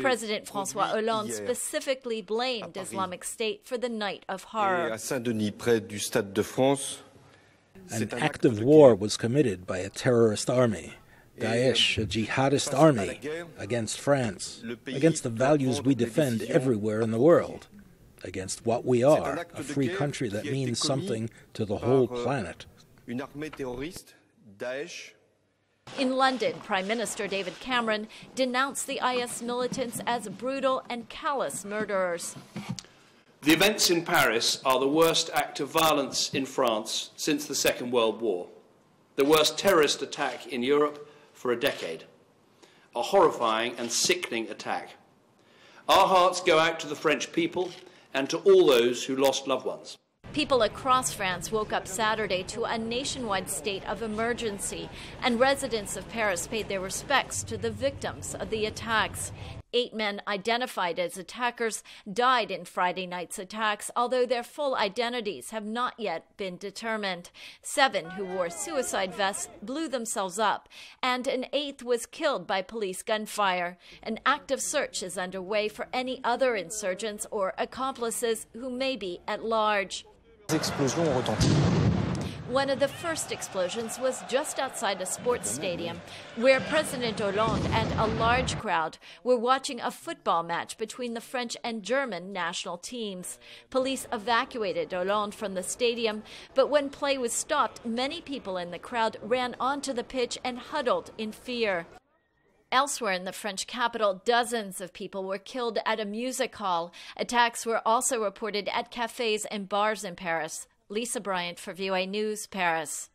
President François Hollande specifically blamed Islamic State for the night of horror. An act of war was committed by a terrorist army, Daesh, a jihadist army, against France, against the values we defend everywhere in the world, against what we are, a free country that means something to the whole planet. In London, Prime Minister David Cameron denounced the IS militants as brutal and callous murderers. The events in Paris are the worst act of violence in France since the Second World War, the worst terrorist attack in Europe for a decade, a horrifying and sickening attack. Our hearts go out to the French people and to all those who lost loved ones. People across France woke up Saturday to a nationwide state of emergency, and residents of Paris paid their respects to the victims of the attacks. 8 men identified as attackers died in Friday night's attacks, although their full identities have not yet been determined. 7 who wore suicide vests blew themselves up, and an 8th was killed by police gunfire. An active search is underway for any other insurgents or accomplices who may be at large. One of the first explosions was just outside a sports stadium, where President Hollande and a large crowd were watching a football match between the French and German national teams. Police evacuated Hollande from the stadium, but when play was stopped, many people in the crowd ran onto the pitch and huddled in fear. Elsewhere in the French capital, dozens of people were killed at a music hall. Attacks were also reported at cafes and bars in Paris. Lisa Bryant for VOA News, Paris.